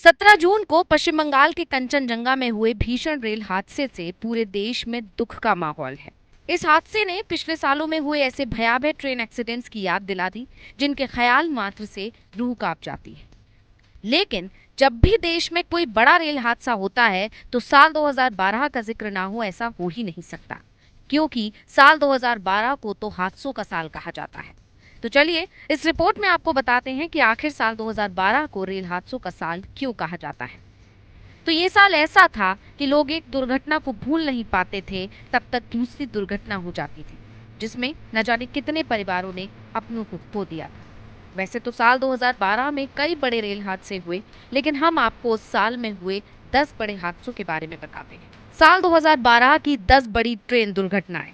17 जून को पश्चिम बंगाल के कंचनजंगा में हुए भीषण रेल हादसे से पूरे देश में दुख का माहौल है। इस हादसे ने पिछले सालों में हुए ऐसे भयावह ट्रेन एक्सीडेंट्स की याद दिला दी जिनके ख्याल मात्र से रूह कांप जाती है। लेकिन जब भी देश में कोई बड़ा रेल हादसा होता है तो साल 2012 का जिक्र ना हो ऐसा हो ही नहीं सकता, क्योंकि साल 2012 को तो हादसों का साल कहा जाता है। तो चलिए इस रिपोर्ट में आपको बताते हैं कि आखिर साल 2012 को रेल हादसों का साल क्यों कहा जाता है। तो ये साल ऐसा था कि लोग एक दुर्घटना को भूल नहीं पाते थे, तब तक दूसरी दुर्घटना हो जाती थी, जिसमें न जाने कितने परिवारों ने अपनों को खो दिया था। वैसे तो साल 2012 में कई बड़े रेल हादसे हुए, लेकिन हम आपको उस साल में हुए 10 बड़े हादसों के बारे में बताते हैं। साल 2012 की 10 बड़ी ट्रेन दुर्घटनाएं।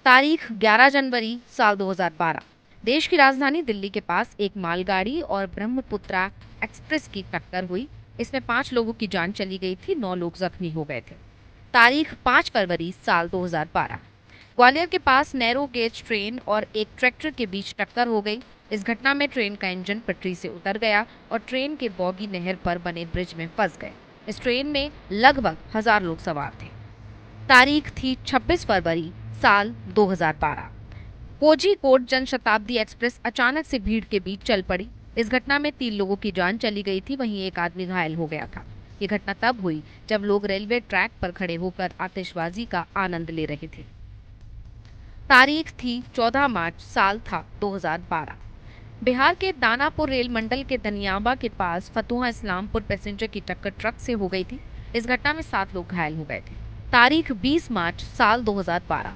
तारीख 11 जनवरी साल 2012। देश की राजधानी दिल्ली के पास एक मालगाड़ी और ब्रह्मपुत्रा एक्सप्रेस की टक्कर हुई। इसमें 5 लोगों की जान चली गई थी, 9 लोग जख्मी हो गए थे। तारीख 5 फरवरी साल 2012। ग्वालियर के पास नैरो गेज ट्रेन और एक ट्रैक्टर के बीच टक्कर हो गई। इस घटना में ट्रेन का इंजन पटरी से उतर गया और ट्रेन के बॉगी नहर पर बने ब्रिज में फंस गए। इस ट्रेन में लगभग 1000 लोग सवार थे। तारीख थी 26 फरवरी साल 2012। कोझीकोड जनशताब्दी एक्सप्रेस अचानक से भीड़ के बीच चल पड़ी। इस घटना में 3 लोगों की जान चली गई थी, वहीं एक आदमी घायल हो गया था। ये घटना तब हुई जब लोग रेलवे ट्रैक पर खड़े होकर आतिशबाजी का आनंद ले रहे थे। तारीख थी 14 मार्च साल था 2012। बिहार के दानापुर रेल मंडल के दनियाबा के पास फतुहा इस्लामपुर पैसेंजर की टक्कर ट्रक से हो गई थी। इस घटना में 7 लोग घायल हो गए थे। तारीख 20 मार्च साल 2012।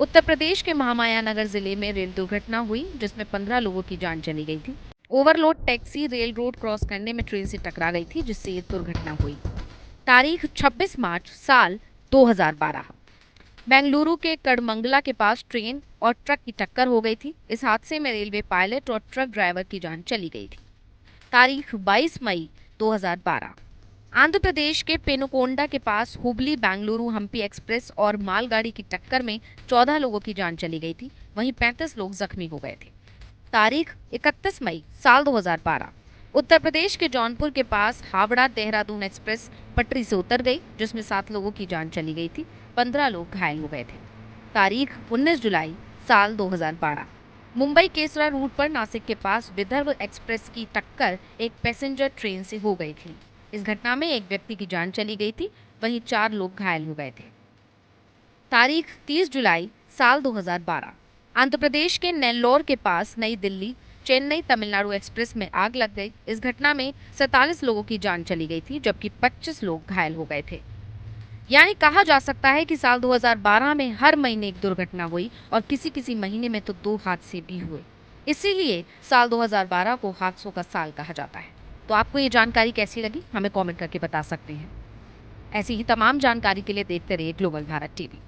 उत्तर प्रदेश के महामाया नगर जिले में रेल दुर्घटना हुई, जिसमें 15 लोगों की जान चली गई थी। Overload taxi rail road cross करने में ट्रेन से टकरा गई थी, जिससे ये दुर्घटना हुई। तारीख 26 मार्च साल 2012। बेंगलुरु के कड़मंगला के पास ट्रेन और ट्रक की टक्कर हो गई थी। इस हादसे में रेलवे पायलट और ट्रक ड्राइवर की जान चली गई थी। तारीख 22 मई 2012। आंध्र प्रदेश के पेनुकोंडा के पास हुबली बेंगलुरु हम्पी एक्सप्रेस और मालगाड़ी की टक्कर में 14 लोगों की जान चली गई थी, वहीं 35 लोग जख्मी हो गए थे। तारीख 31 मई साल 2012। उत्तर प्रदेश के जौनपुर के पास हावड़ा देहरादून एक्सप्रेस पटरी से उतर गई, जिसमें 7 लोगों की जान चली गई थी, 15 लोग घायल हो गए थे। तारीख 19 जुलाई साल 2012। मुंबई केसरा रूट पर नासिक के पास विदर्भ एक्सप्रेस की टक्कर एक पैसेंजर ट्रेन से हो गई थी। इस घटना में एक व्यक्ति की जान चली गई थी, वहीं 4 लोग घायल हो गए थे। तारीख 30 जुलाई साल 2012। आंध्र प्रदेश के नेल्लोर के पास नई दिल्ली चेन्नई तमिलनाडु एक्सप्रेस में आग लग गई। इस घटना में 47 लोगों की जान चली गई थी, जबकि 25 लोग घायल हो गए थे। यानी कहा जा सकता है कि साल 2012 में हर महीने एक दुर्घटना हुई और किसी किसी महीने में तो 2 हादसे भी हुए। इसीलिए साल 2012 को हादसों का साल कहा जाता है। तो आपको ये जानकारी कैसी लगी, हमें कमेंट करके बता सकते हैं। ऐसी ही तमाम जानकारी के लिए देखते रहिए ग्लोबल भारत टीवी।